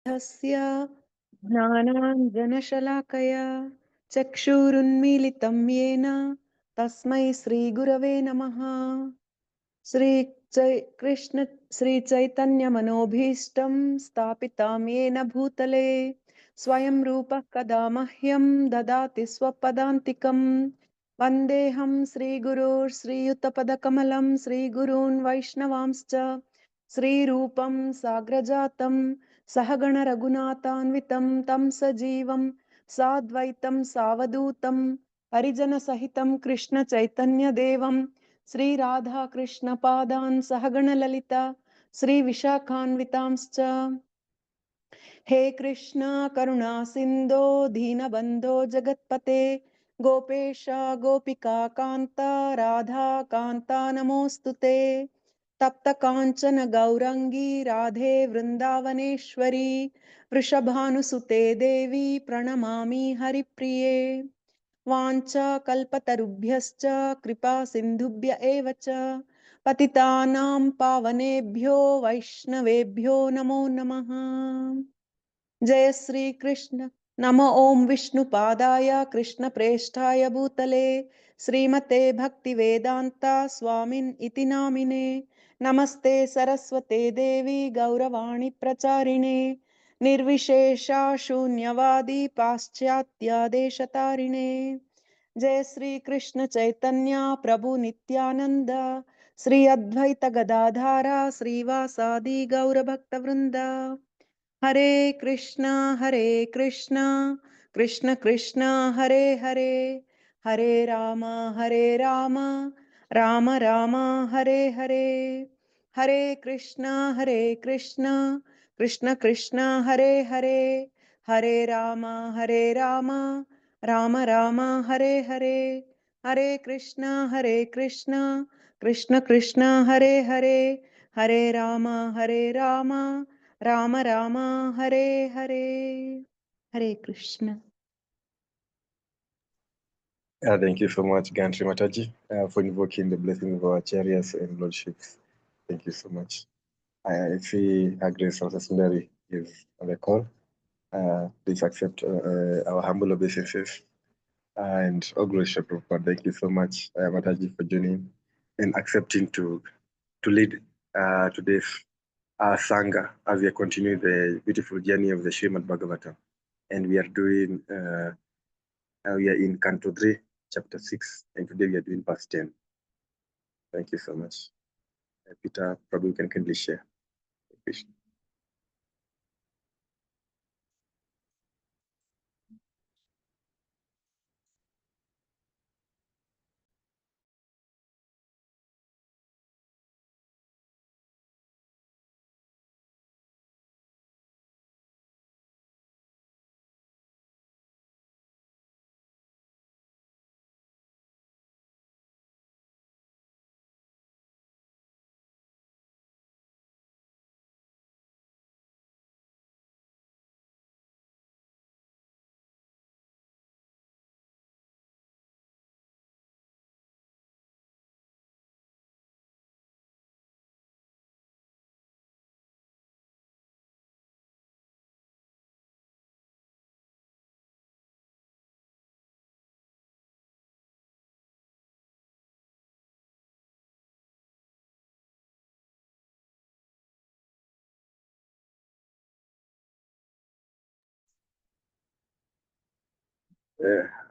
तस्य ज्ञानाञ्जनशलाकया चक्षुरुन्मीलितं येन तस्मै श्रीगुरवे नमः। श्रीचैतन्यमनोभीष्टं स्थापितं येन भूतले स्वयं रूपः कदा मह्यं ददाति स्वपदान्तिकं। वन्देऽहं श्रीयुतपदकमलं श्रीगुरून् वैष्णवांश्च श्रीरूपं साग्रजातं सहगणरघुनाथान्वितं तं सजीवं साद्वैतं सावधूतं परिजनसहितं कृष्णचैतन्यदेवं श्री राधा कृष्ण पादान् सहगण ललिता श्री विशाखान्वितांश्च। हे कृष्ण करुणा सिन्धो दीनबन्धो जगत्पते गोपेश गोपिका कान्ता राधा कान्ता नमोऽस्तुते। तप्त काञ्चन गौरंगी राधे वृन्दावनेश्वरी वृषभानुसुते देवी प्रणमामि हरिप्रिये। वाञ्छाकल्पतरुभ्यश्च कृपा सिन्धुभ्य एव च पतितानां पावनेभ्यो वैष्णवेभ्यो नमो नमः। जय श्री कृष्ण। नमो ओम विष्णुपादाय कृष्णप्रेष्ठाय भूतले श्रीमते भक्तिवेदान्ता स्वामिन् इति नामिने। नमस्ते सरस्वते देवी गौरवाणी प्रचारिणे निर्विशेषा शून्यवादी पाश्चात्यादेशतारिणे। जय श्री कृष्ण चैतन्य प्रभु नित्यानंद श्री अद्वैत गदाधारा श्रीवासादि गौरभक्तवृंदा। हरे कृष्णा कृष्ण कृष्णा हरे हरे हरे राम राम राम हरे हरे। हरे कृष्णा कृष्ण कृष्ण हरे हरे हरे राम राम राम हरे हरे। हरे कृष्णा कृष्ण कृष्ण हरे हरे हरे राम राम राम हरे हरे। हरे Krishna. Thank you so much, Gantry Mataji, for invoking the blessing of our chariots and lordships. Thank you so much. I see Grace Rasa Sundari is on the call. Please accept our humble obeisances and all glory to Prabhupada. Thank you so much, Mataji, for joining and accepting to lead today's Sangha as we continue the beautiful journey of the Srimad Bhagavatam. And we are doing, we are in Canto 3, Chapter 6, and today we are doing Verse 10. Thank you so much. Peter, probably you can kindly share.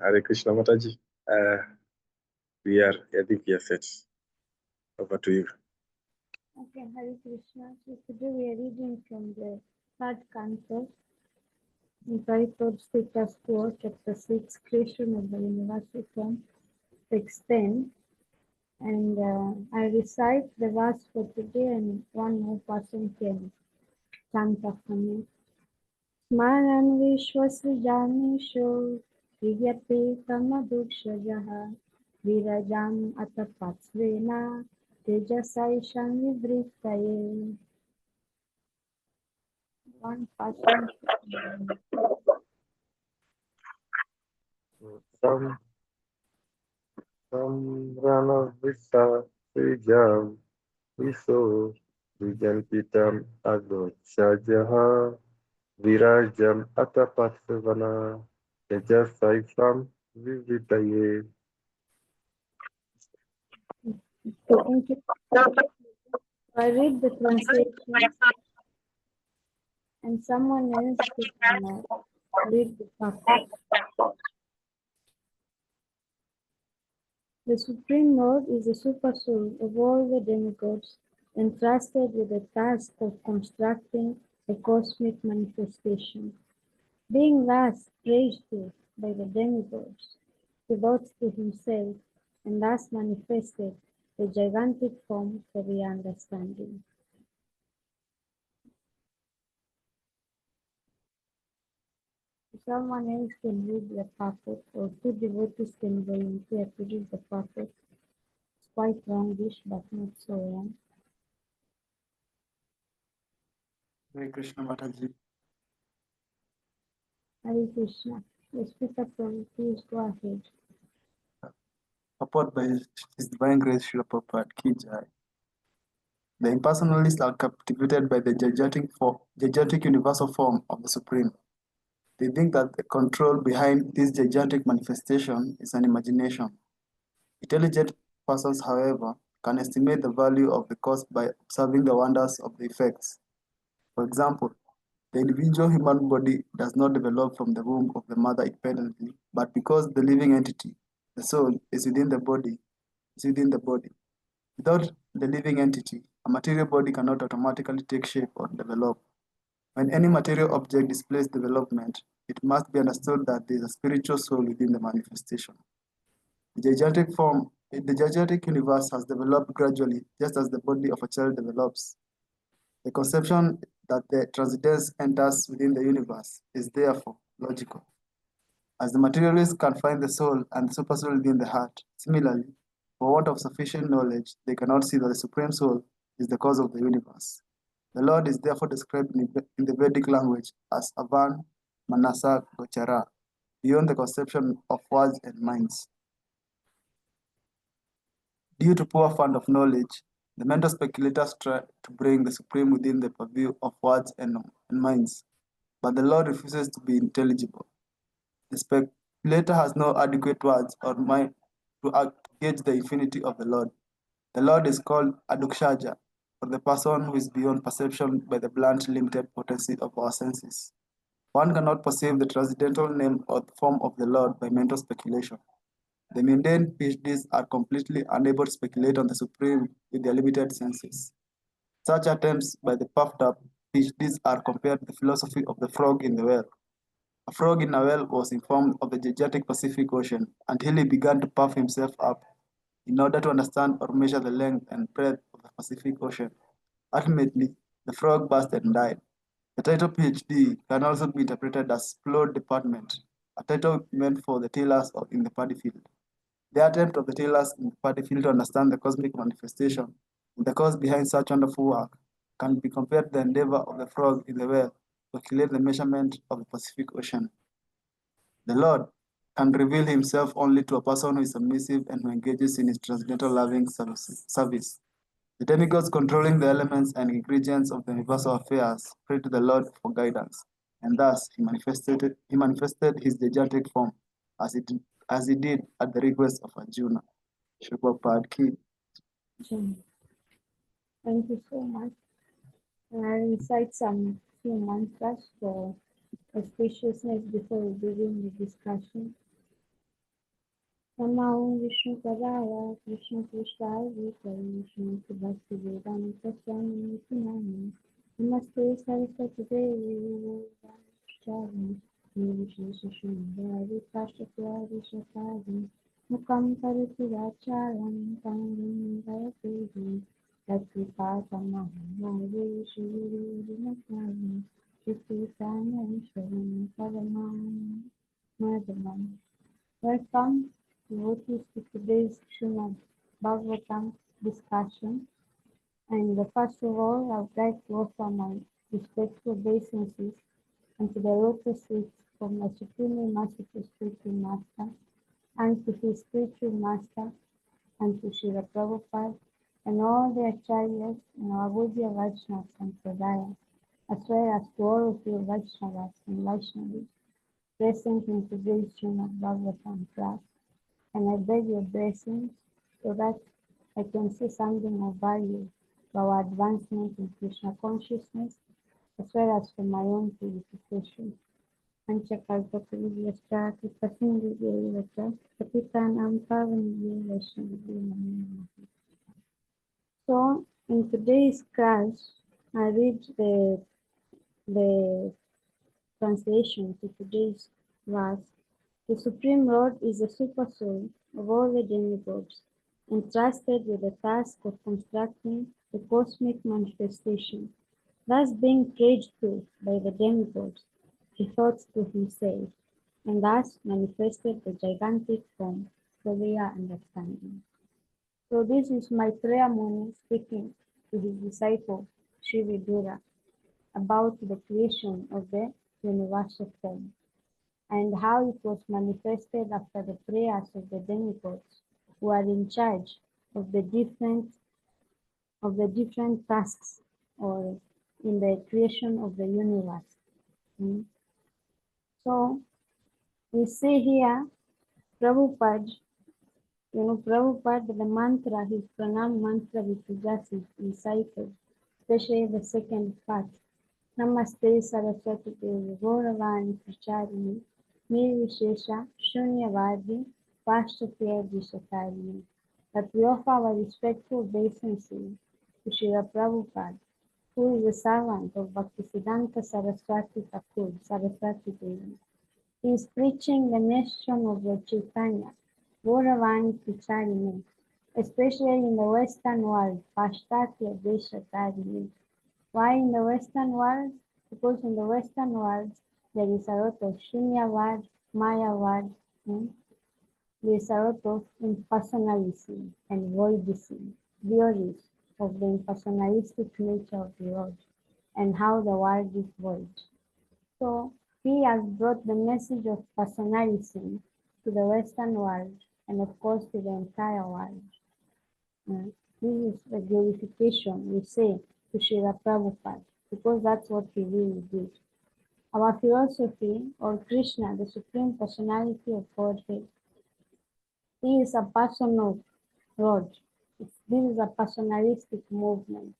Hare Krishna Mataji. I think we are set. Over to you. Okay, Hare Krishna. So today we are reading from the third canto, entitled Status Quo, Chapter 6, Creation of the Universe, Text 10. And I recite the verse for today, and one more person can chant after me. Smaran Vishwasrijanisho Vidyate Tamadukshajah Virajam Atapatsvena Tejasaisham Vivrittaye. One person. Rana Vista Srijam Viso Vijanpitam Ado Shajaha Virajam Atapasavana Tejas Saisam Vivitaye. Thank you. I read the translation and someone else can read the purpose. The Supreme Lord is the super soul of all the demigods, entrusted with the task of constructing a cosmic manifestation. Being thus praised to by the demigods, he brought to himself and thus manifested the gigantic form for the understanding. Someone else can read the purport, or two devotees can volunteer to read the purport. It's quite longish, but not so long. Hare Krishna Mataji. Hare Krishna. The speaker, please go ahead. Support by His Divine Grace Srila Prabhupada Ki Jai. The impersonalists are captivated by the gigantic universal form of the Supreme. They think that the control behind this gigantic manifestation is an imagination. Intelligent persons, however, can estimate the value of the cause by observing the wonders of the effects. For example, the individual human body does not develop from the womb of the mother independently, but because the living entity, the soul, is within the body. Without the living entity, a material body cannot automatically take shape or develop. When any material object displays development, it must be understood that there is a spiritual soul within the manifestation. The gigantic universe has developed gradually, just as the body of a child develops. The conception that the transcendence enters within the universe is therefore logical. As the materialists can find the soul and the supersoul within the heart, similarly, for want of sufficient knowledge, they cannot see that the Supreme Soul is the cause of the universe. The Lord is therefore described in the Vedic language as Avan Manasa Gochara, beyond the conception of words and minds. Due to poor fund of knowledge, the mental speculators try to bring the Supreme within the purview of words and minds, but the Lord refuses to be intelligible. The speculator has no adequate words or mind to gauge the infinity of the Lord. The Lord is called Adukshaja, for the person who is beyond perception by the blunt, limited potency of our senses. One cannot perceive the transcendental name or form of the Lord by mental speculation. The mundane PhDs are completely unable to speculate on the Supreme with their limited senses. Such attempts by the puffed up PhDs are compared to the philosophy of the frog in the well. A frog in a well was informed of the gigantic Pacific Ocean until he began to puff himself up in order to understand or measure the length and breadth of the Pacific Ocean. Ultimately, the frog busted and died. The title PhD can also be interpreted as Plowed Department, a title meant for the tillers in the paddy field. The attempt of the tillers in the paddy field to understand the cosmic manifestation and the cause behind such wonderful work can be compared to the endeavor of the frog in the well to calculate the measurement of the Pacific Ocean. The Lord can reveal himself only to a person who is submissive and who engages in his transcendental loving service. The demigods controlling the elements and ingredients of the universal affairs pray to the Lord for guidance, and thus he manifested his gigantic form as he did at the request of Arjuna. Shubha Ki. Thank you so much. I'll recite some few mantras for auspiciousness before we begin the discussion. Nama Om Vishnu Padaya Krishna Prishthaya Bhutale Shrimati Bhakti Vedanta Swami Nami Namaste Saraswati Devi Vaishnavi Nirvishesha Shundari Kashapyari Shatari Mukam Karati Vacharam Tangam Jayati Yatkripa Tamaham Shri Vinasami Shri Sanyam Paramam Madhavam. Welcome devotees to today's Srimad Bhagavatam discussion. And first of all, I would like to offer my respectful obeisances unto the lotus feet of my Supremely Merciful Spiritual Master, and to his spiritual master, and to Srila Prabhupada, and all the acharyas and our Gaudiya Vaishnavas and Pradayas. as well as to all of you Vaishnavas and Vaishnavis present in today's Srimad Bhagavatam class, and I beg your blessings so that I can see something of value for our advancement in Krishna consciousness, as well as for my own purification. Panchakalpatarubhyascha Kripasinduvyayavacha Patitanam Pavanebhyo Vaishnavibhyo Namo Namaha. So in today's class, I read the translation to today's verse. The Supreme Lord is the super soul of all the demigods, entrusted with the task of constructing the cosmic manifestation. Thus being prayed to by the demigods, he thought to himself, and thus manifested the gigantic form for their understanding. So this is Maitreya Muni speaking to his disciple Sri Vidura about the creation of the universal form and how it was manifested after the prayers of the demigods who are in charge of the different tasks or in the creation of the universe. So we see here Prabhupada, Prabhupada, the mantra, his pranam mantra which we just recited, especially the second part. Namaste Saraswati Devi Gauravani Pracharini Nirvishesha Shunyavadi Pashtatya Dishakarini. That we offer our respectful obeisances to Srila Prabhupada, who is the servant of Bhaktisiddhanta Saraswati Thakur, Saraswati Devi. He is preaching the nation of Lord Chaitanya, Gauravani Pracharini, especially in the Western world, Pashtatya Deshakarini. Why in the Western world? Because in the Western world, there is a lot of Shunyavad, Mayavad, there is a lot of impersonalism and voidism, theories of the impersonalistic nature of the world and how the world is void. So he has brought the message of personalism to the Western world and of course to the entire world. This is the glorification we say to Srila Prabhupada, because that's what he really did. Our philosophy, or Krishna, the Supreme Personality of Godhead, he is a personal Lord. This is a personalistic movement.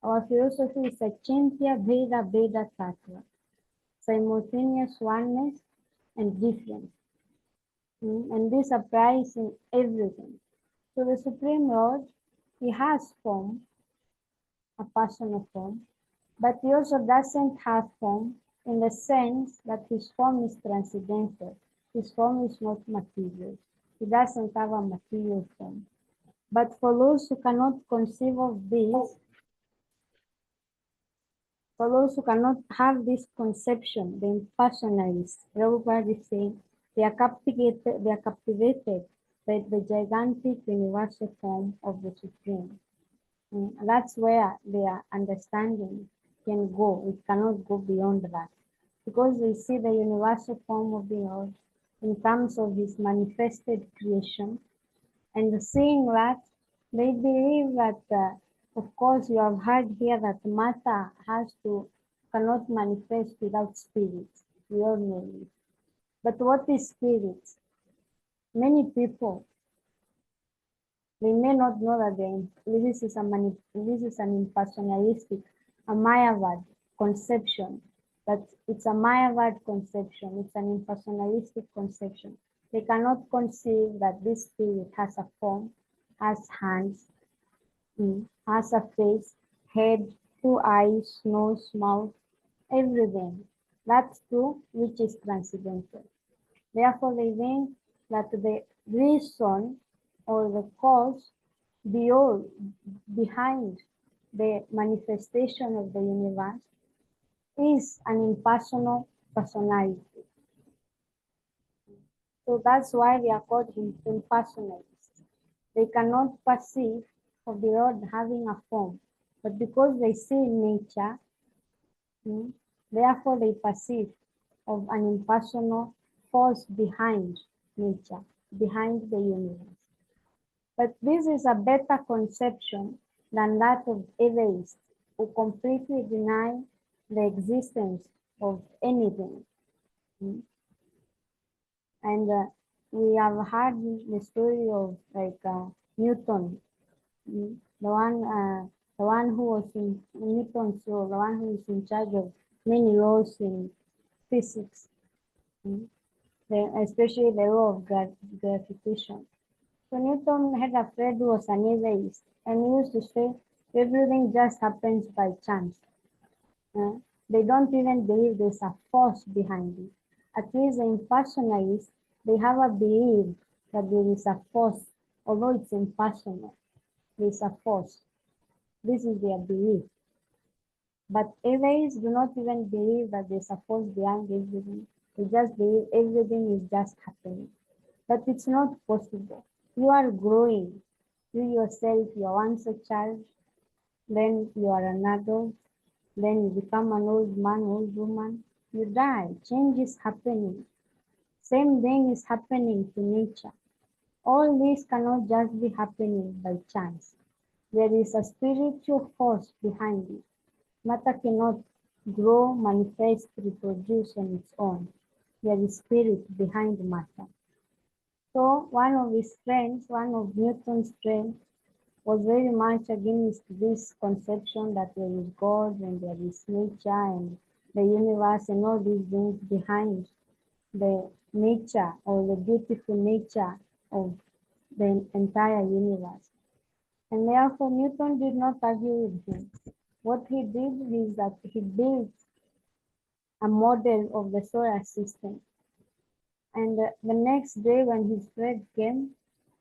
Our philosophy is a Chintya Bheda Bheda Tattva, simultaneous oneness and difference. And this applies in everything. So the Supreme Lord, he has form, a personal form, but he also doesn't have form in the sense that his form is transcendental. His form is not material. He doesn't have a material form. But for those who cannot conceive of this, for those who cannot have this conception, the impersonalists, Prabhupada is saying, they are captivated by the gigantic universal form of the Supreme. That's where their understanding can go. It cannot go beyond that. Because they see the universal form of the Lord in terms of his manifested creation. And seeing that, they believe that, of course, you have heard here that matter cannot manifest without spirit. We all know it. But what is spirit? Many people, they may not know that this is an impersonalistic, a Mayavad conception. But it's a Mayavad conception. It's an impersonalistic conception. They cannot conceive that this spirit has a form, has hands, has a face, head, 2 eyes, nose, mouth, everything. That's true, which is transcendental. Therefore, they think that the reason or the cause behind the manifestation of the universe is an impersonal personality. So that's why they are called impersonalists. They cannot perceive of the Lord having a form, but because they see nature, therefore they perceive of an impersonal force behind nature, behind the universe. But this is a better conception than that of atheists who completely deny the existence of anything. Mm. And we have heard the story of like Newton, the one who was in Newton's law, the one who is in charge of many laws in physics, mm, especially the law of gravitation. So Newton had a friend who was an atheist, and he used to say everything just happens by chance. Uh, they don't even believe there's a force behind it. At least the impersonalists, they have a belief that there is a force, although it's impersonal. There is a force. This is their belief. But atheists do not even believe that there's a force behind everything. They just believe everything is just happening. But it's not possible. You are growing. You yourself, you are once a child, then you are an adult, then you become an old man, old woman, you die. Change is happening. Same thing is happening to nature. All this cannot just be happening by chance. There is a spiritual force behind it. Matter cannot grow, manifest, reproduce on its own. There is spirit behind matter. So one of his friends, one of Newton's friends, was very much against this conception that there is God and there is nature and the universe and all these things behind the nature or the beautiful nature of the entire universe. And therefore Newton did not argue with him. What he did is that he built a model of the solar system. And the next day when his friend came,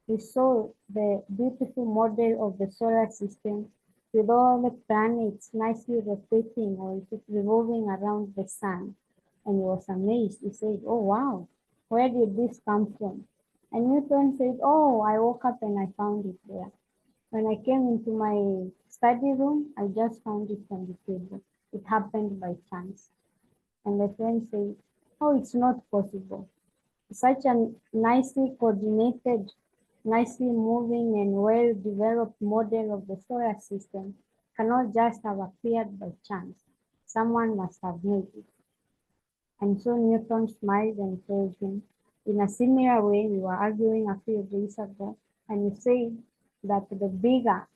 he saw the beautiful model of the solar system with all the planets nicely rotating or revolving around the sun. And he was amazed. He said, "Oh, wow, where did this come from?" And Newton said, "Oh, I woke up and I found it there. When I came into my study room, I just found it on the table. It happened by chance." And the friend said, "Oh, it's not possible. Such a nicely coordinated, nicely moving and well-developed model of the solar system cannot just have appeared by chance. Someone must have made it." And so Newton smiled and told him, in a similar way, we were arguing a few days ago, and you said that the bigger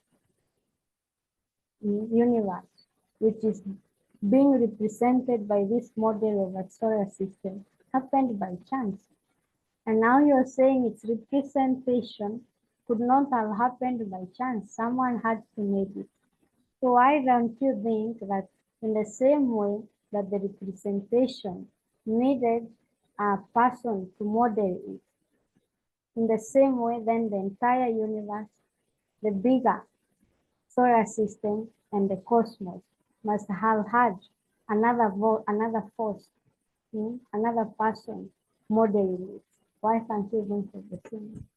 universe, which is being represented by this model of a solar system, happened by chance. And now you're saying its representation could not have happened by chance. Someone had to make it. So why don't you think that in the same way that the representation needed a person to model it, in the same way then the entire universe, the bigger solar system and the cosmos must have had another force, another person modeling it. Why can't you think of the same?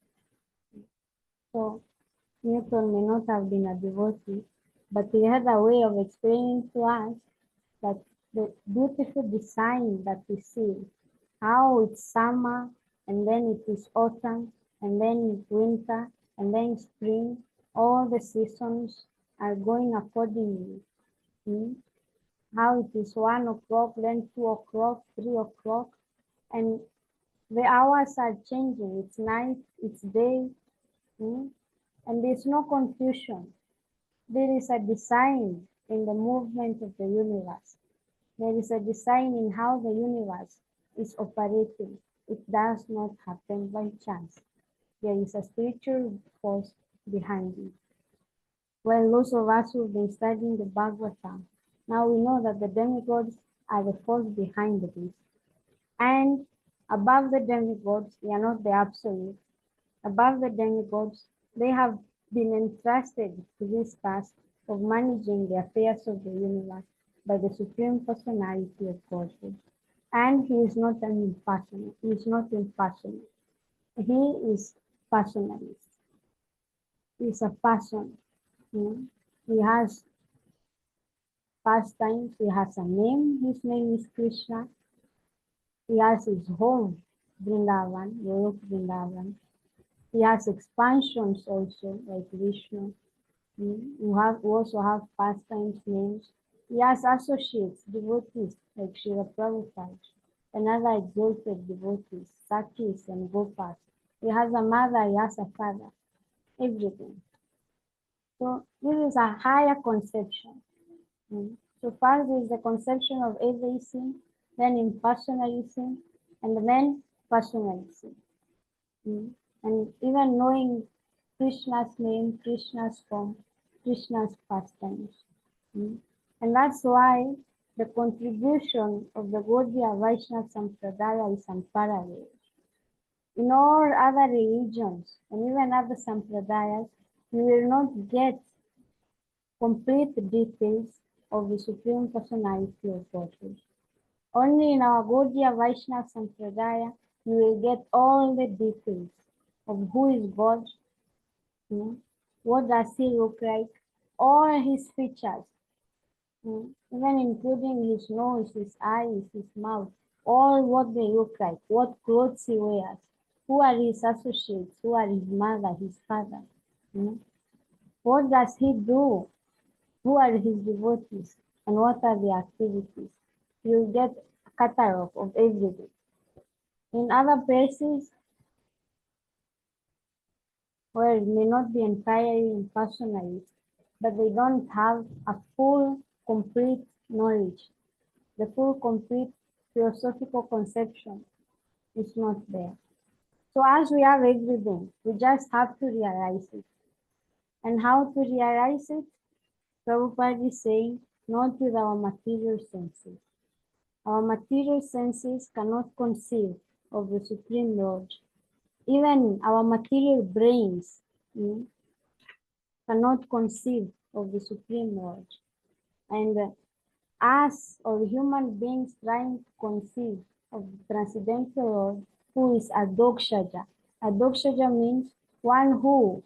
So Newton may not have been a devotee, but he had a way of explaining to us that the beautiful design that we see, how it's summer, and then it is autumn, and then it's winter, and then spring, all the seasons are going accordingly. How it is 1 o'clock, then 2 o'clock, 3 o'clock, and the hours are changing. It's night, it's day, and there's no confusion. There is a design in the movement of the universe. There is a design in how the universe is operating. It does not happen by chance. There is a spiritual force behind it. Well, those of us who've been studying the Bhagavatam, now we know that the demigods are the force behind this. And above the demigods, they are not the absolute. Above the demigods, they have been entrusted to this task of managing the affairs of the universe by the Supreme Personality of Godhead. And he is not an impersonal. He is not impersonal. He is personalist. He is a person. He has pastimes. He has a name. His name is Krishna. He has his home, Vrindavan, Golok Vrindavan. He has expansions also, like Vishnu. We also have pastimes names He has associates, devotees like Srila Prabhupada, and other exalted devotees, Sakis and Gopas. He has a mother, he has a father, everything. So this is a higher conception. So first is the conception of atheism, then impersonalism, and then personalism. And even knowing Krishna's name, Krishna's form, Krishna's pastimes. And that's why the contribution of the Gaudiya Vaishnava Sampradaya is unparalleled. In all other religions and even other Sampradayas, you will not get complete details of the Supreme Personality of Godhead. Only in our Gaudiya Vaishnava Sampradaya, you will get all the details of who is God, what does he look like, all his features, even including his nose, his eyes, his mouth, all what they look like, what clothes he wears, who are his associates, who are his mother, his father, what does he do, who are his devotees, and what are the activities. You'll get a catalog of everything. In other places, where it may not be entirely impersonal, but they don't have a full, complete knowledge. The full, complete philosophical conception is not there. So as we have everything, we just have to realize it. And how to realize it? Prabhupada is saying, not with our material senses. Our material senses cannot conceive of the Supreme Lord. Even our material brains cannot conceive of the Supreme Lord. And us or human beings trying to conceive of the Transcendental Lord, who is a Adokshaja. Adokshaja means one who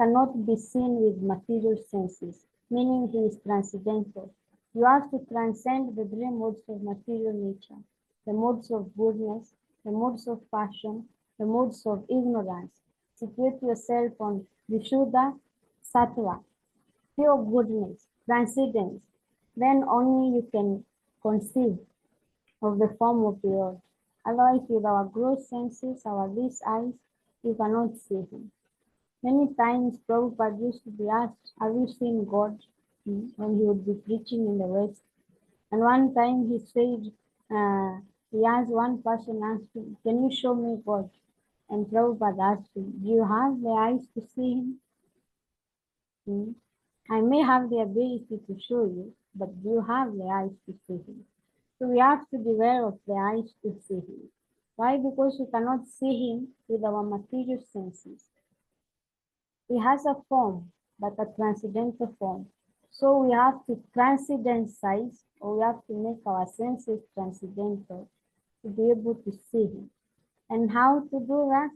cannot be seen with material senses, meaning he is transcendental. You have to transcend the three modes of material nature, the modes of goodness, the modes of passion, the modes of ignorance. Situate yourself on Vishuddha Sattva, pure goodness, transcendence. Then only you can conceive of the form of the Lord. Otherwise, with our gross senses, our these eyes, you cannot see him. Many times Prabhupada used to be asked, have you seen God? When he would be preaching in the West. And one time he said, he asked one person, asked him, can you show me God? And Prabhupada asked him, do you have the eyes to see him? I may have the ability to show you, but do you have the eyes to see him? So we have to develop the eyes to see him. Why? Because we cannot see him with our material senses. He has a form, but a transcendental form. So we have to transcendentize, or we have to make our senses transcendental to be able to see him. And how to do that?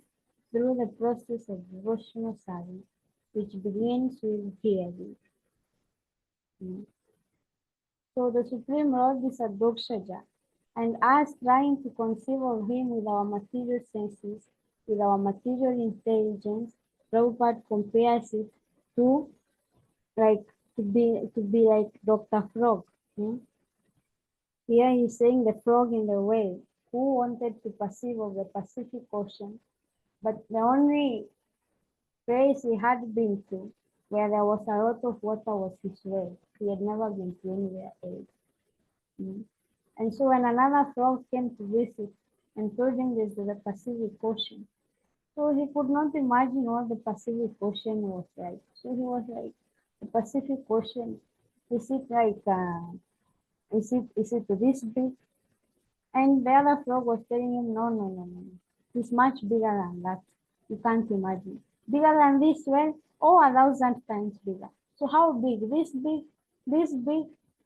Through the process of devotional service, which begins with hearing. So the Supreme Lord is a Dokshaja, and us trying to conceive of him with our material senses, with our material intelligence, Prabhupada compares it to be like Dr. Frog. Here he's saying the frog in the whale who wanted to perceive of the Pacific Ocean, but the only place he had been to where there was a lot of water was his well. He had never been to anywhere else. And so when another frog came to visit and told him this is the Pacific Ocean, so he could not imagine what the Pacific Ocean was like. So he was like, the Pacific Ocean, is it like, is it this big? And the other frog was telling him, no. It's much bigger than that. You can't imagine. Bigger than this well? Oh, 1,000 times bigger. So how big? This big?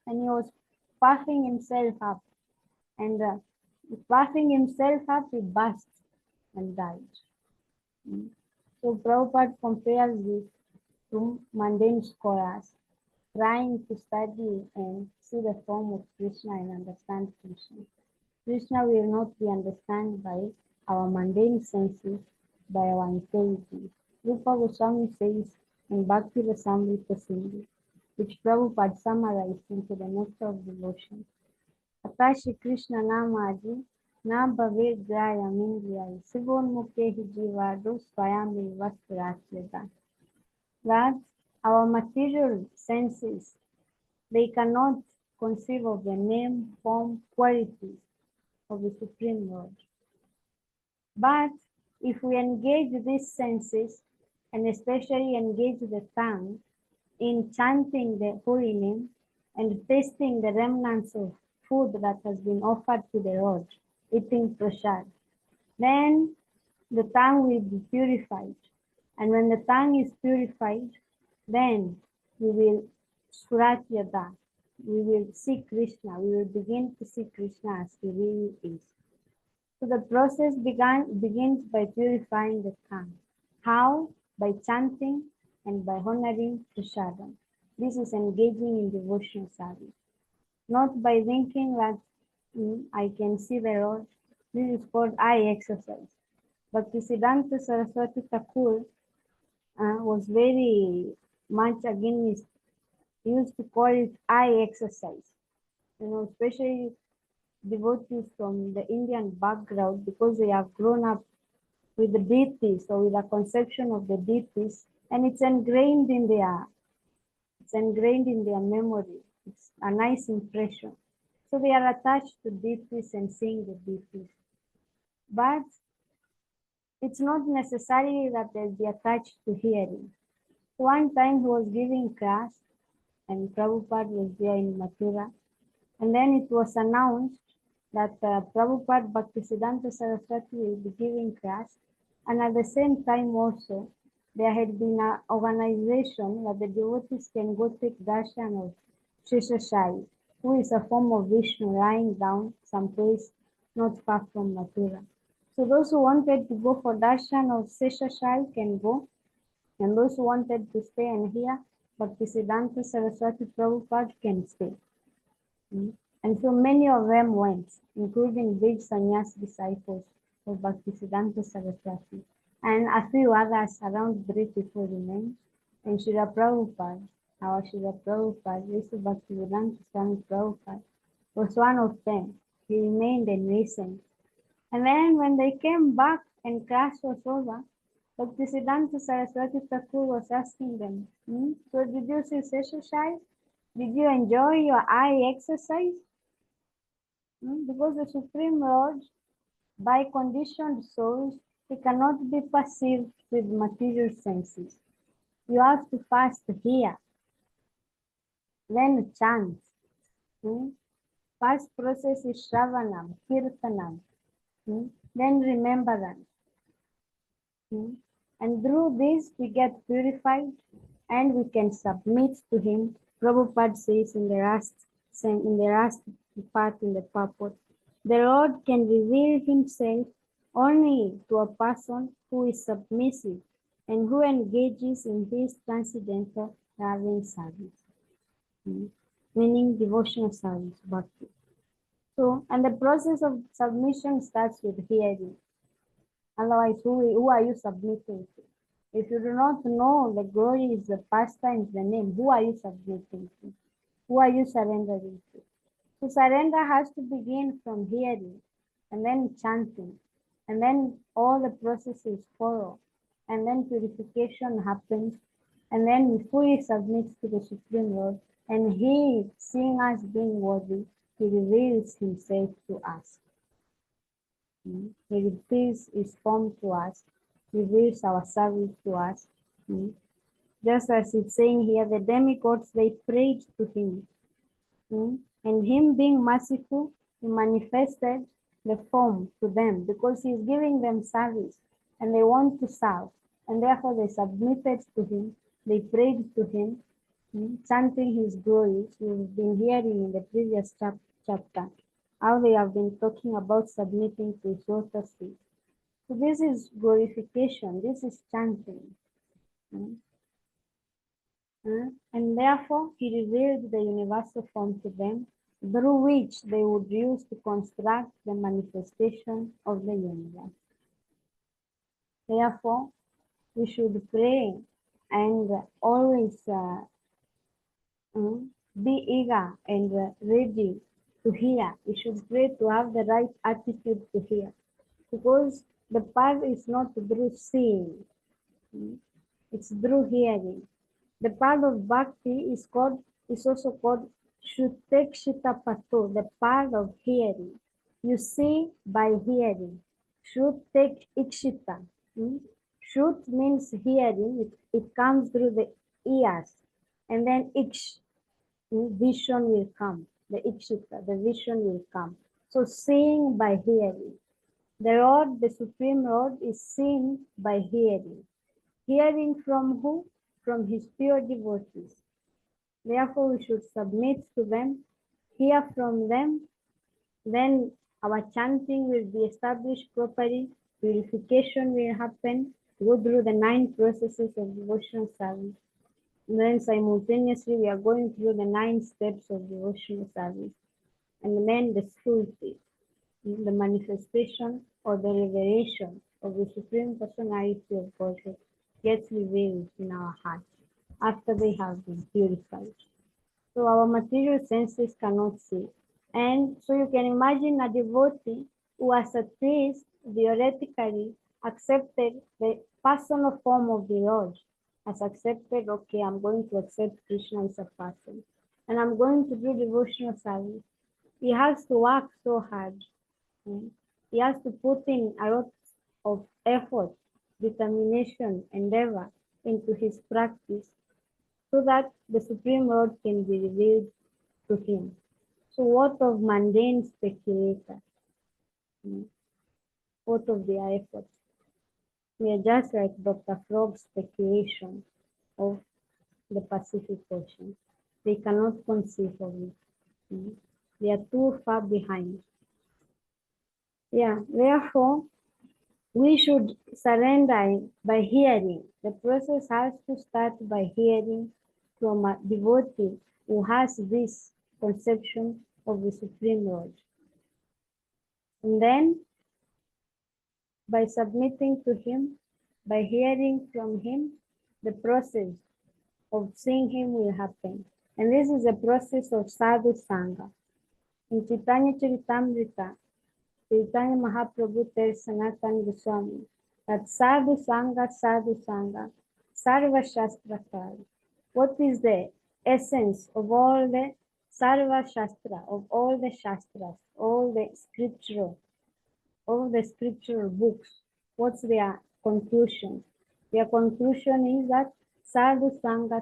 And he was puffing himself up. And puffing himself up, he burst and died. So Prabhupada compares this to mundane scholars trying to study and see the form of Krishna and understand Krishna. Krishna will not be understood by our mundane senses, by our intelligence. Rupa Goswami says in Bhakti Rasamrita Sindhu which Prabhupada summarized into the Nectar of Devotion. Ata Shri Krishna Namaji Na Bhavir Graya Mindriyai Sivon Mukhehi Jivado Swayami Vastrachyada. That our material senses, they cannot conceive of the name, form, qualities of the Supreme Lord. But if we engage these senses, and especially engage the tongue, in chanting the holy name and tasting the remnants of food that has been offered to the Lord, eating prasad, then the tongue will be purified. And when the tongue is purified, then we will Suratyada, we will see Krishna, we will begin to see Krishna as he really is. So the process begins by purifying the tongue. How? By chanting and by honoring prasadam. This is engaging in devotional service. Not by thinking that I can see the Lord. This is called eye exercise. But Siddhanta Saraswati Thakur was very much against, he used to call it eye exercise. Especially devotees from the Indian background, because they have grown up with the deities or with a conception of the deities, and it's ingrained in their memory. It's a nice impression. So they are attached to deities and seeing the deities. But it's not necessarily that they'll be attached to hearing. One time he was giving class, and Prabhupada was there in Mathura, and then it was announced that Prabhupada Bhaktisiddhanta Saraswati will be giving class, and at the same time also there had been an organization that the devotees can go take darshan of Sheshashai, who is a form of Vishnu lying down someplace not far from Mathura. So those who wanted to go for darshan of Sheshashai can go, and those who wanted to stay and hear Bhaktisiddhanta Saraswati Prabhupada can stay. And so many of them went, including big sannyas disciples of Bhaktisiddhanta Saraswati, and a few others, around 3 people remained. And Srila Prabhupada, our Srila Prabhupada, Yesu Bhaktisiddhanta Swami Prabhupada, was one of them. He remained and listened. And then when they came back and class was over, Bhaktisiddhanta Saraswati Thakur was asking them, so did you see exercise? Did you enjoy your eye exercise? Because the Supreme Lord, by conditioned souls, he cannot be perceived with material senses. You have to first hear, then chant. First process is Shravanam, Kirtanam, then remembrance. And through this we get purified and we can submit to him. Prabhupada says in the last part in the purport, the Lord can reveal himself only to a person who is submissive and who engages in his transcendental loving service, meaning devotional service, bhakti. So, and the process of submission starts with hearing. Otherwise, who are you submitting to? If you do not know the glories, the pastimes, the name, who are you submitting to? Who are you surrendering to? So surrender has to begin from hearing, and then chanting, and then all the processes follow, and then purification happens, and then we fully submit to the Supreme Lord, and he, seeing us being worthy, he reveals himself to us. He reveals his form to us, reveals our service to us. Just as it's saying here, the demigods, they prayed to him. And him being merciful, he manifested the form to them because he's giving them service and they want to serve. And therefore they submitted to him, they prayed to him, chanting his glories. We've been hearing in the previous chapter how they have been talking about submitting to his lotus feet. So this is glorification, this is chanting. And therefore he revealed the universal form to them, through which they would use to construct the manifestation of the universe. Therefore, we should pray and always be eager and ready to hear. You should pray to have the right attitude to hear, because the path is not through seeing, it's through hearing. The path of bhakti is also called Shutekshita Pato, the path of hearing. You see by hearing. Shutekshita. Shut means hearing, it comes through the ears. And then vision will come. The ikshita, the vision will come. So seeing by hearing. The Lord, the Supreme Lord, is seen by hearing. Hearing from who? From his pure devotees. Therefore, we should submit to them, hear from them, then our chanting will be established properly, purification will happen, go through the 9 processes of devotional service. And then simultaneously, we are going through the 9 steps of devotional service. And then the fruit, the manifestation or the revelation of the Supreme Personality of Godhead gets revealed in our hearts after they have been purified. So our material senses cannot see. And so you can imagine a devotee who has at least theoretically accepted the personal form of the Lord, has accepted, okay, I'm going to accept Krishna as a person, and I'm going to do devotional service. He has to work so hard. He has to put in a lot of effort, determination, endeavor into his practice so that the Supreme Lord can be revealed to him. So what of mundane speculators? What of their efforts? We are just like Dr. Frog's speculation of the Pacific Ocean. They cannot conceive of it. They are too far behind. Yeah, therefore, we should surrender by hearing. The process has to start by hearing from a devotee who has this conception of the Supreme Lord. And then, by submitting to him, by hearing from him, the process of seeing him will happen. And this is a process of sadhu sangha. In Chaitanya Charitamrita, Chaitanya Mahaprabhu tells Sanatana Goswami that sadhu sangha, sarva shastra kal. What is the essence of all the sarva shastra, of all the shastras, all the scriptural books? What's their conclusion? Their conclusion is that sadhu sangha,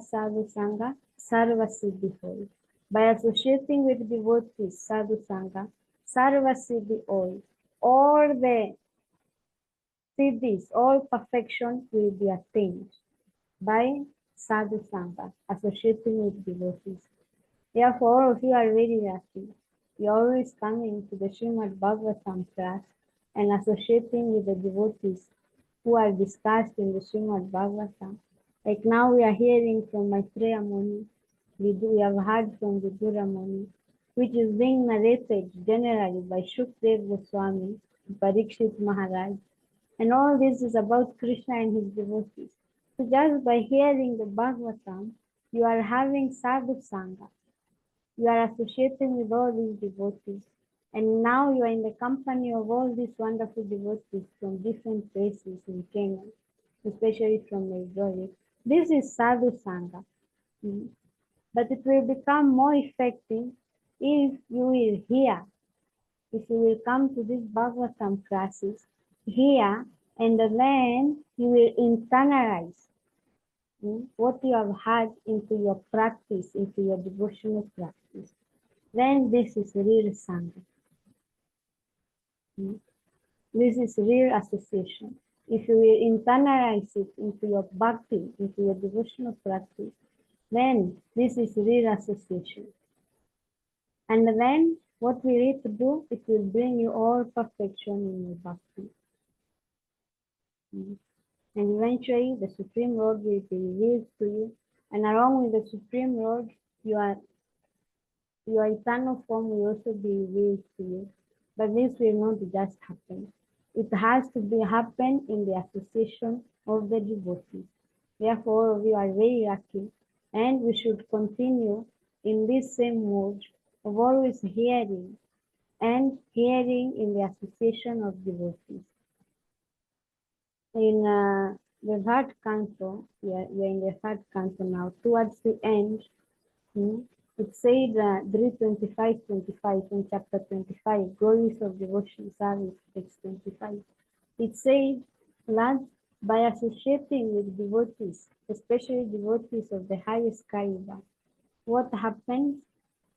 sarva siddhi hoy. By associating with devotees, sadhu sangha, sarva siddhi hoy. All the siddhis, all perfection will be attained by sadhu sangha, associating with devotees. Therefore, all of you are very lucky. You're always coming to the Srimad Bhagavatam class and associating with the devotees who are discussed in the Srimad Bhagavatam. Like now we are hearing from Maitreya Muni, we have heard from the Vidura Muni, which is being narrated generally by Shukdev Goswami, Parikshit Maharaj. And all this is about Krishna and his devotees. So just by hearing the Bhagavatam, you are having sadhu sangha. You are associating with all these devotees. And now you are in the company of all these wonderful devotees from different places in Kenya, especially from Nairobi. This is sadhu sangha. But it will become more effective if you will hear, if you will come to these Bhagavatam classes, hear, and then you will internalize what you have had into your practice, into your devotional practice. Then this is real Sangha. This is real association. If you will internalize it into your bhakti, into your devotional practice, then this is real association. And then what we need to do, it will bring you all perfection in your bhakti. And eventually the Supreme Lord will be revealed to you. And along with the Supreme Lord, your eternal form will also be revealed to you. But this will not just happen. It has to be happen in the association of the devotees. Therefore, we are very lucky, and we should continue in this same mood of always hearing and hearing in the association of devotees. In the third canto, we are in the third canto now, towards the end, it said 3:25-25 in chapter 25, Glories of Devotion Service, text 25. It says that by associating with devotees, especially devotees of the highest caliber, what happens?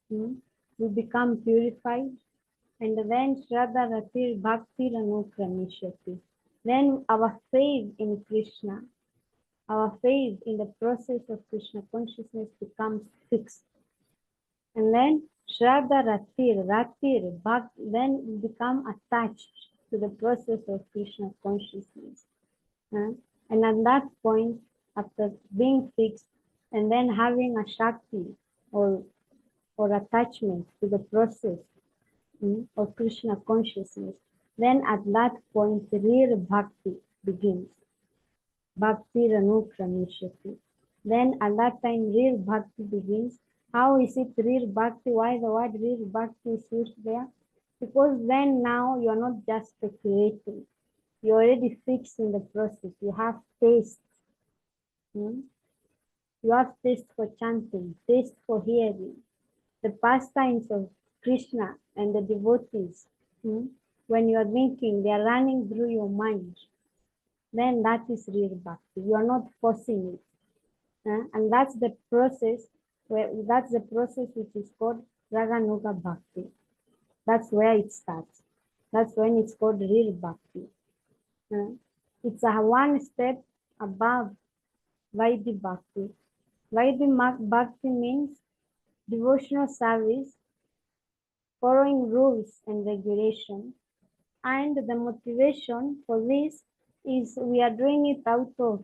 We become purified, and then Shraddha Ratir Bhakti Ranukramishati. Then our faith in Krishna, our faith in the process of Krishna consciousness becomes fixed. And then Shraddha Ratir Bhakti, then we become attached to the process of Krishna consciousness. And at that point, after being fixed and then having a Shakti or attachment to the process of Krishna consciousness, then at that point real bhakti begins. Bhakti Ranukramishati. Then at that time real bhakti begins. How is it real bhakti? Why the word real bhakti is used there? Because then now you are not just speculating. You're already fixed in the process. You have taste. You have taste for chanting, taste for hearing. The pastimes of Krishna and the devotees, when you are thinking, they are running through your mind, then that is real bhakti. You are not forcing it. And that's the process which is called Raganuga Bhakti. That's where it starts. That's when it's called real bhakti. It's a one step above Vaidhi Bhakti. Vaidhi Bhakti means devotional service following rules and regulations, and the motivation for this is we are doing it out of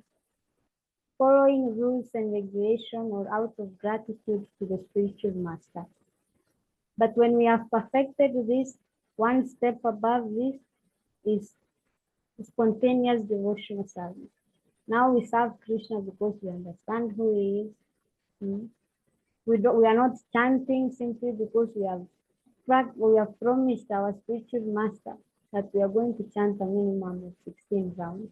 following rules and regulation or out of gratitude to the spiritual master. But when we have perfected this, one step above this is spontaneous devotional service. Now we serve Krishna because we understand who he is. We are not chanting simply because we have promised our spiritual master that we are going to chant a minimum of 16 rounds.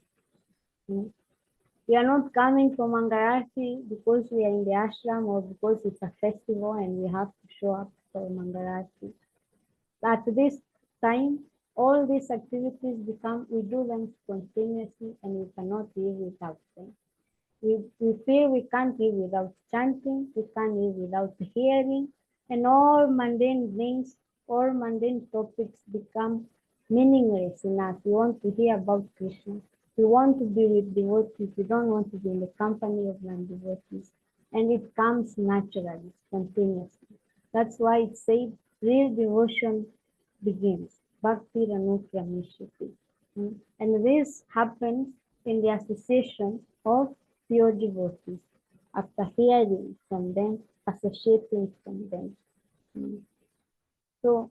We are not coming from Mangalarti because we are in the ashram or because it's a festival and we have to show up for Mangalarti. At this time, all these activities we do them spontaneously and we cannot live without them. We feel we can't live without chanting, we can't live without hearing, and all mundane things, all mundane topics become meaningless in us. We want to hear about Krishna. We want to be with devotees. We don't want to be in the company of non-devotees. And it comes naturally, spontaneously. That's why it says real devotion begins. Bhakti Ranukramishati. And this happens in the association of pure devotees, after hearing from them, associating from them. So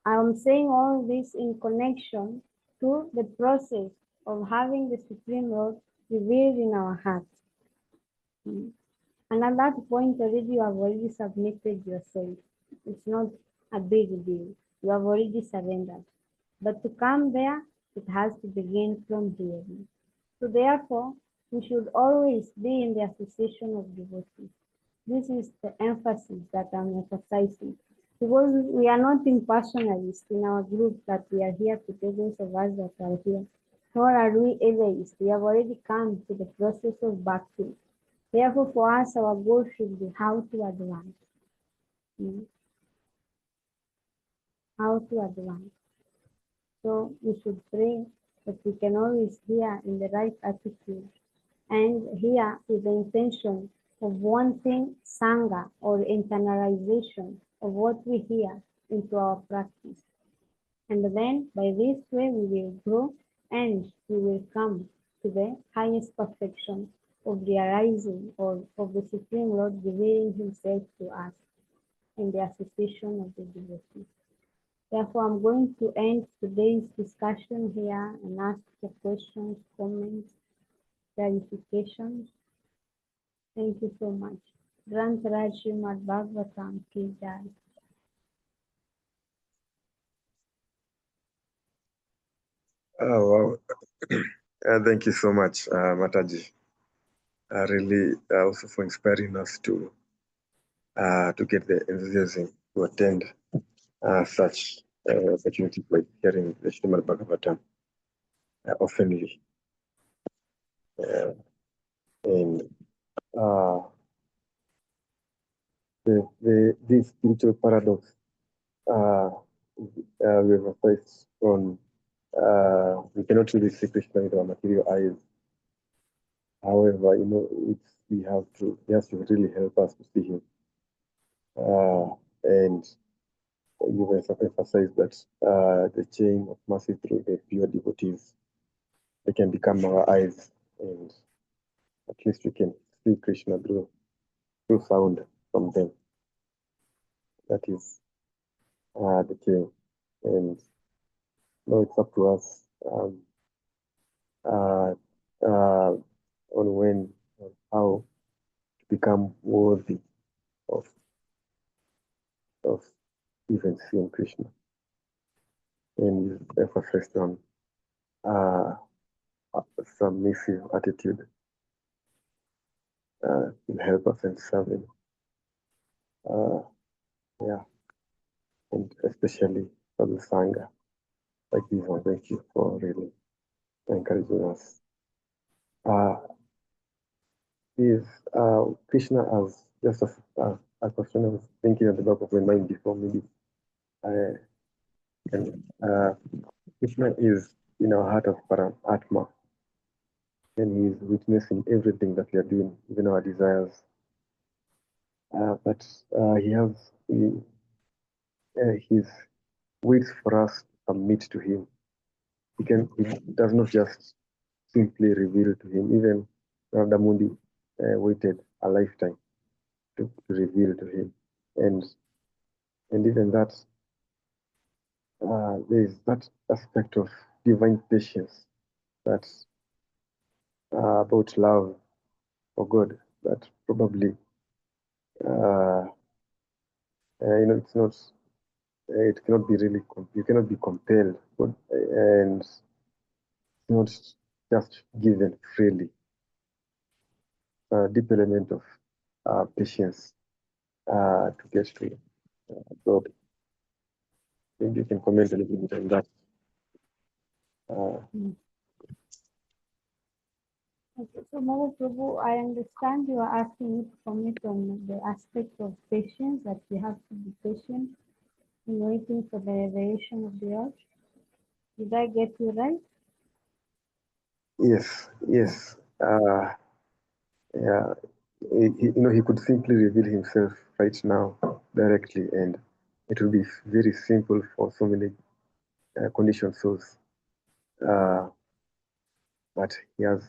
I am saying all this in connection to the process of having the Supreme Lord revealed in our hearts. And at that point already you have already submitted yourself. It's not a big deal. You have already surrendered. But to come there, it has to begin from hearing. So therefore, we should always be in the association of devotees. This is the emphasis that I'm emphasizing. Because we are not impersonalists in our group that we are here today, those of us that are here. Nor are we atheists. We have already come to the process of bhakti. Therefore, for us, our goal should be how to advance. How to advance. So we should pray that we can always hear in the right attitude and hear with the intention of wanting sangha or internalization of what we hear into our practice. And then by this way we will grow and we will come to the highest perfection of the arising or of the Supreme Lord revealing himself to us in the association of the devotees. Therefore, I'm going to end today's discussion here and ask for questions, comments, clarifications. Thank you so much. Granth Raj Srimad Bhagavatam Ki Jai. Oh, wow. Thank you so much, Mataji. Really also for inspiring us to get the enthusiasm to attend such opportunities like hearing the Srimad Bhagavatam oftenly. And this spiritual paradox we emphasize on we cannot really see Krishna with our material eyes. However, he has to really help us to see him. And you emphasize that the chain of mercy through the pure devotees, they can become our eyes, and at least we can see Krishna through sound from them. That is the chain. And now it's up to us uh, on when, on how to become worthy of even seeing Krishna. And you emphasized on submissive attitude will help us in serving. Yeah, and especially for the Sangha like this one. Thank you for really encouraging us. Is Krishna as just a question I was thinking at the back of my mind before maybe I can. Krishna is in our heart of Param and he is witnessing everything that we are doing, even our desires. But he's waits for us to submit to him. He does not just simply reveal to him. Even Narada waited a lifetime to reveal to him, and even that there is that aspect of divine patience that's about love for God that probably it's not it cannot be really you cannot be compelled, but, and it's not just given freely. A deep element of patience to get to God. Maybe you can comment a little bit on that. Okay, so Mahaprabhu, I understand you are asking me to comment on the aspect of patience, that we have to be patient in waiting for the revelation of the earth. Did I get you right? Yes, yes. Yeah, he could simply reveal himself right now directly, and it will be very simple for so many conditioned souls. But we have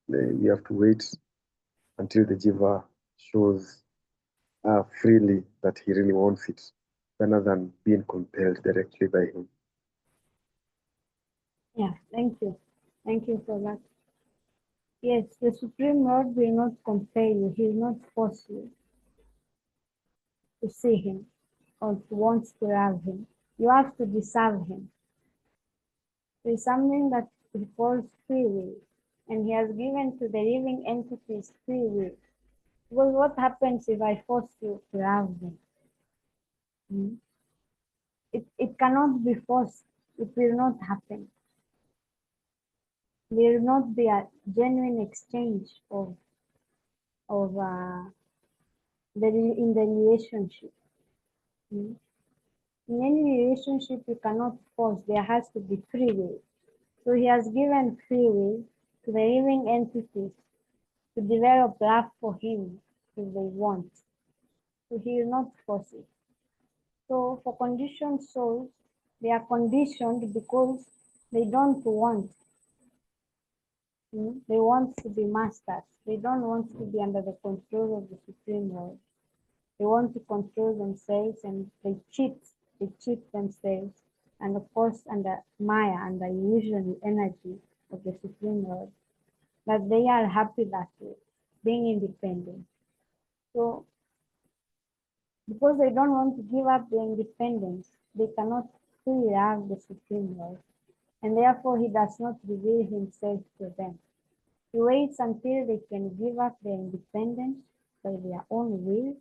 to wait until the Jiva shows freely that he really wants it, rather than being compelled directly by him. Yeah, thank you. Thank you for that. Yes, the Supreme Lord will not compel you, he will not force you to see him or to want to have him. You have to deserve him. It's something that he calls free will, and he has given to the living entities free will. Well, what happens if I force you to have him? It cannot be forced. It will not happen. There will not be a genuine exchange of in the relationship. In any relationship, you cannot force. There has to be free will. So he has given free will to the living entities to develop love for him if they want. So he will not force it. So for conditioned souls, they are conditioned because they don't want. They want to be masters. They don't want to be under the control of the Supreme Lord. They want to control themselves, and they cheat. They cheat themselves, and of course under Maya and the illusionary energy of the Supreme Lord. But they are happy that way, being independent. So because they don't want to give up their independence. They cannot fully love the Supreme Lord, and therefore he does not reveal himself to them. He waits until they can give up their independence by their own will,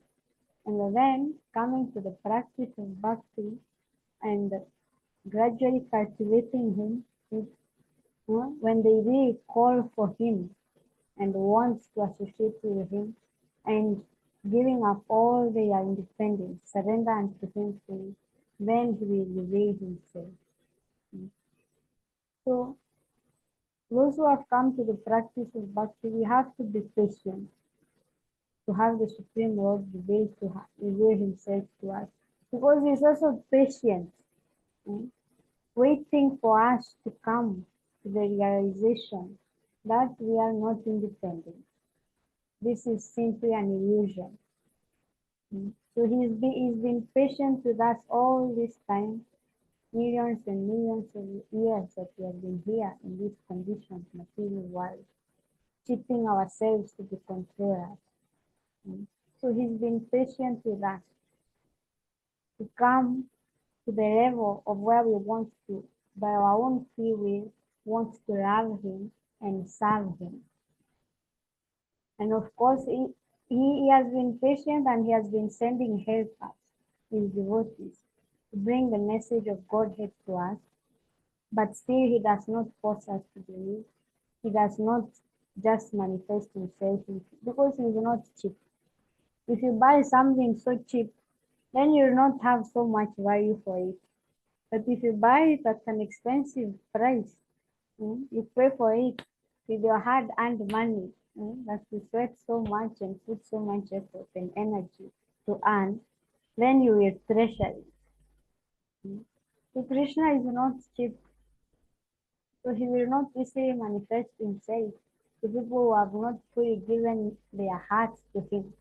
and then coming to the practice of bhakti and gradually cultivating him when they really call for him and want to associate with him and giving up all their independence, surrender unto him fully, then he will reveal himself. So those who have come to the practice of bhakti, we have to be patient to have the Supreme Lord reveal himself to us. Because he's also patient, waiting for us to come to the realization that we are not independent. This is simply an illusion. So he's been patient with us all this time, millions and millions of years that we have been here in this conditioned material world, cheating ourselves to be controllers. So he's been patient with us to come to the level of where we want to, by our own free will, want to love him and serve him. And of course, he has been patient and he has been sending helpers, his devotees, to bring the message of Godhead to us. But still, he does not force us to believe. He does not just manifest himself because he is not cheap. If you buy something so cheap, then you will not have so much value for it. But if you buy it at an expensive price, you pay for it with your hard-earned money that you sweat so much and put so much effort and energy to earn, then you will treasure it. So Krishna is not cheap, so he will not easily manifest himself to people who have not fully given their hearts to him.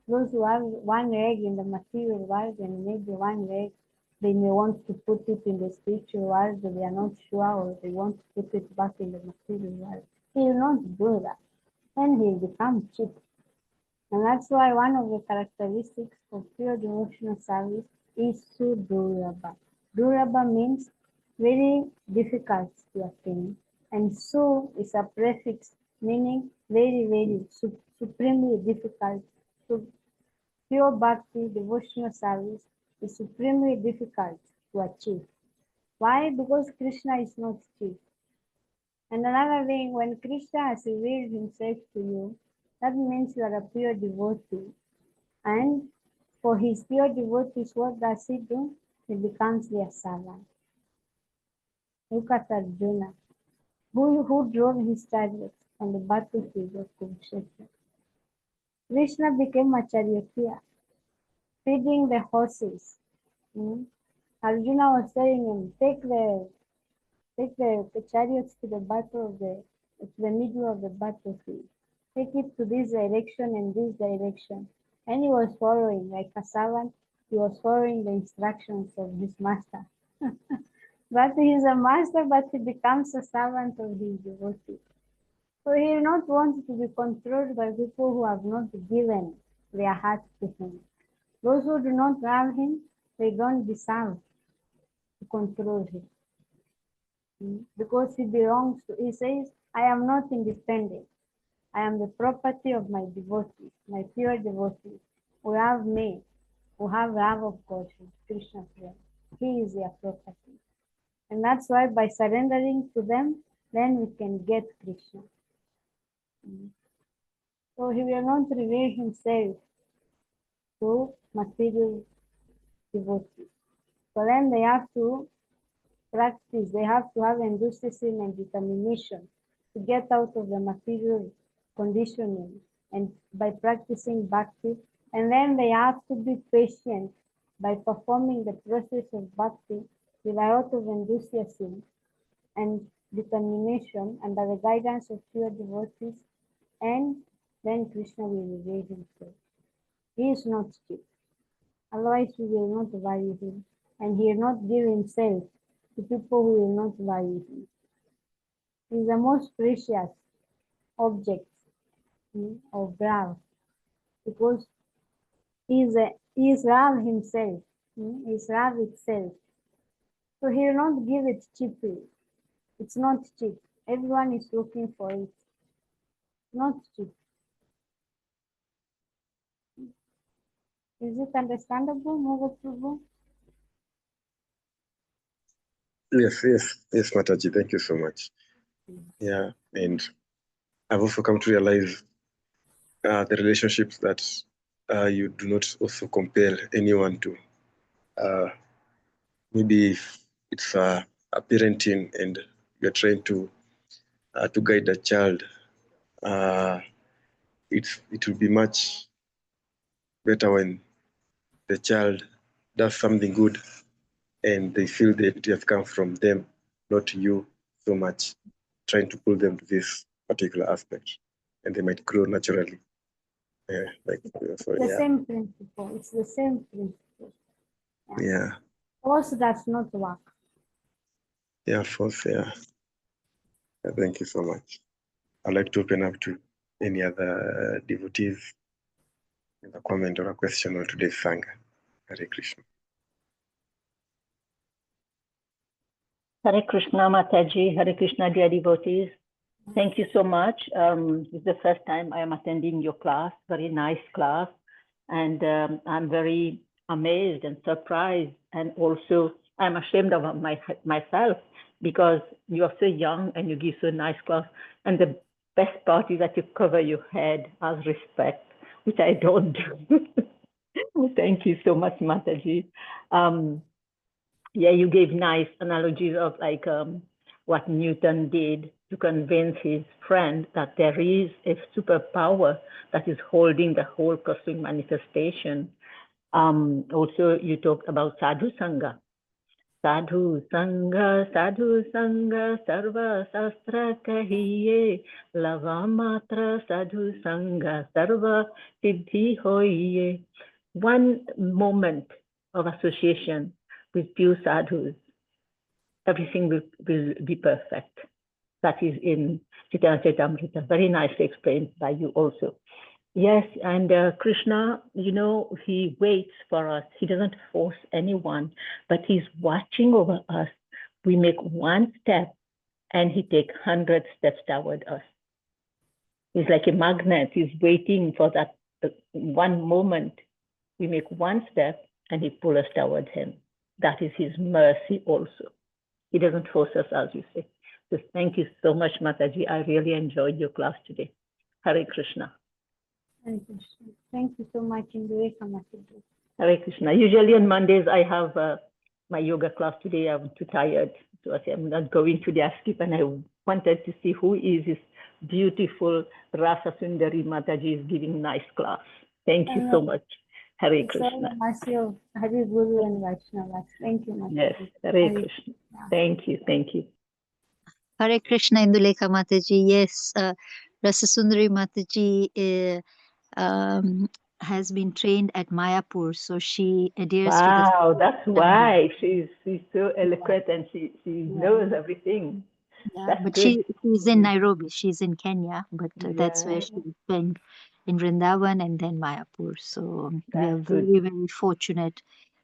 Those who have one leg in the material world and maybe one leg they may want to put it in the spiritual world, but they are not sure, or they want to put it back in the material world. He will not do that. And he will become cheap. And that's why one of the characteristics of pure devotional service is Sudurlabha. Durlabha means very difficult to attain. And Su is a prefix meaning very, very supremely difficult. So pure bhakti, devotional service is supremely difficult to achieve. Why? Because Krishna is not cheap. And another thing, when Krishna has revealed himself to you, that means you are a pure devotee. And for his pure devotees, what does he do? He becomes their servant. Look at Arjuna, who drove his chariot on the battlefield of Kurukshetra. Krishna became a charioteer, feeding the horses. Arjuna was telling him, take the chariots to the middle of the battlefield. Take it to this direction and this direction. And he was following, like a servant, he was following the instructions of his master. But he is a master, but he becomes a servant of his devotee. So he will not want to be controlled by people who have not given their hearts to him. Those who do not love him, they don't deserve to control him. Because he belongs to, he says, I am not independent. I am the property of my devotees, my pure devotees, who have me, who have love of God, Krishna friend. He is their property. And that's why by surrendering to them, then we can get Krishna. So he will not reveal himself to material devotees. So then they have to practice, they have to have enthusiasm and determination to get out of the material conditioning and by practicing bhakti. And then they have to be patient by performing the process of bhakti with a lot of enthusiasm and determination under the guidance of pure devotees, and then Krishna will reveal himself. He is not cheap. Otherwise, we will not value him, and he will not give himself to people who will not value him. He is the most precious object of love because he is He is love himself. He is love itself. So he will not give it cheaply. It's not cheap. Everyone is looking for it. Not cheap. Is it understandable, Mogo Prabhu? Yes, Mataji. Thank you so much. Yeah, and I've also come to realize the relationships that you do not also compel anyone to. Maybe if it's a parenting and you're trying to guide a child, it will be much better when the child does something good and they feel that it has come from them, not you so much trying to pull them to this particular aspect, and they might grow naturally. The same principle. It's the same principle. Yeah. Force does not work. Yeah, force. Yeah. Thank you so much. I'd like to open up to any other devotees in a comment or a question on today's Sangha. Hare Krishna. Hare Krishna, Mataji. Hare Krishna, dear devotees. Thank you so much. This is the first time I am attending your class. Very nice class. And I'm very amazed and surprised. And also, I'm ashamed of myself because you are so young and you give so nice class. And the best part is that you cover your head as respect, which I don't do. Thank you so much, Mataji. Yeah, you gave nice analogies of like what Newton did to convince his friend that there is a superpower that is holding the whole cosmic manifestation. Also, you talked about sadhu sangha. Sadhu sangha, sarva sastra kahiye, lava matra sadhu sangha, sarva siddhi hoiye. One moment of association with pure sadhus, everything will be perfect. That is in Chaitanya Charitamrita, very nicely explained by you also. Yes, and Krishna, you know, he waits for us. He doesn't force anyone, but he's watching over us. We make one step and he takes 100 steps toward us. He's like a magnet. He's waiting for that one moment. We make one step and he pulls us towards him. That is his mercy also. He doesn't force us, as you say. So thank you so much, Mataji. I really enjoyed your class today. Hare Krishna. Hare Krishna. Thank you so much, Indira Mataji. Hare Krishna. Usually on Mondays, I have my yoga class. Today, I'm too tired. So I said, I'm not going today. I skip, and I wanted to see who is this beautiful Rasa Sundari Mataji is giving nice class. Thank you so much. Hare Krishna. Hare Guru and Vaishnavas. Thank you, Mataji. Yes, Hare Krishna. Thank you, thank you. Hare Krishna, Indulekha Mataji. Yes, Rasa Sundari Mataji has been trained at Mayapur, so she adheres to the... Wow, that's why she's so eloquent and she knows everything. Yeah, but she's in Nairobi. She's in Kenya, but that's where she's been, in Vrindavan and then Mayapur. So we are very, very fortunate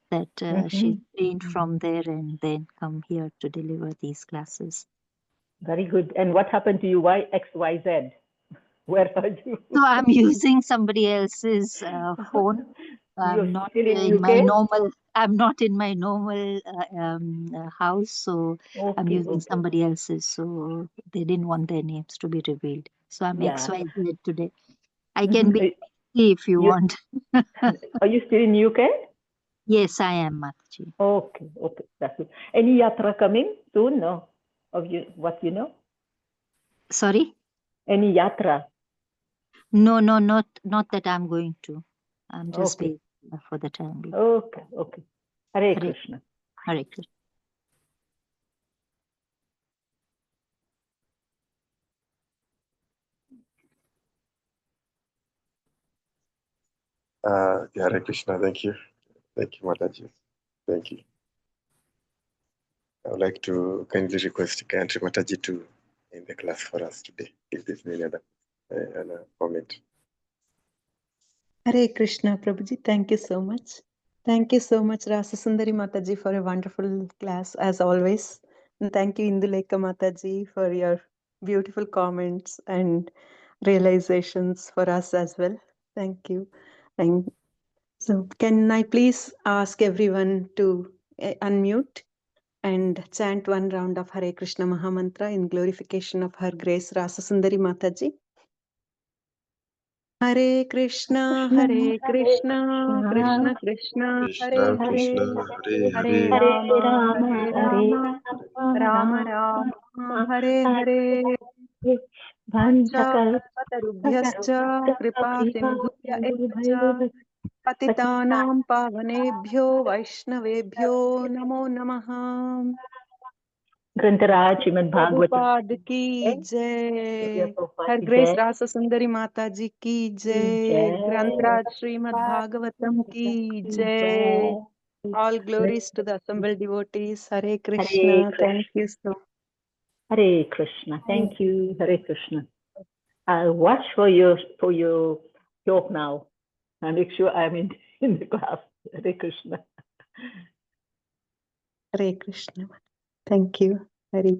that she's trained from there and then come here to deliver these classes. Very good. And what happened to you? Why XYZ? Where are you? So I'm using somebody else's phone. I'm not in my normal. I'm not in my normal house, so I'm using somebody else's. So they didn't want their names to be revealed. So I'm XYZ today. I can be if you want. Are you still in UK? Yes, I am, Mataji. Okay, that's good. Any yatra coming soon? No, of you, what you know? Sorry. Any yatra? No, not that I'm going to. I'm just waiting for the time being. Okay. Hare Krishna. Hare Krishna. Hare Krishna. Thank you, Mataji. Thank you. I would like to kindly request Gantry Mataji to end the class for us today, if there's any other comment. Hare Krishna, Prabhuji. Thank you so much. Thank you so much, Rasa Sundari Mataji, for a wonderful class as always. And thank you, Induleka Mataji, for your beautiful comments and realizations for us as well. Thank you. And so, can I please ask everyone to unmute and chant one round of Hare Krishna Mahamantra in glorification of Her Grace Rasa Sundari Mataji? Hare Krishna, Hare Krishna, Krishna Krishna, Hare Krishna, Krishna, Hare, Hare Hare Hare, Rama, Hare Rama, Rama Rama, Hare Hare. Vanchakalpatarubhyascha kripa sindhubhya eva cha patitanam pavanebhyo vaishnavebhyo namo namaha. Grantaraj Srimad Bhagavatam Prabhupada की जय, हर grace रासा सुंदरी माता जी की जय, ग्रंथराज श्रीमद् भागवतम की जय. All glories to the assembled devotees. Hare Krishna. Thank you so much. Hare Krishna. Thank you. Hare Krishna. I'll watch for your talk now and make sure I'm in the class. Hare Krishna. Hare Krishna. Thank you. Hare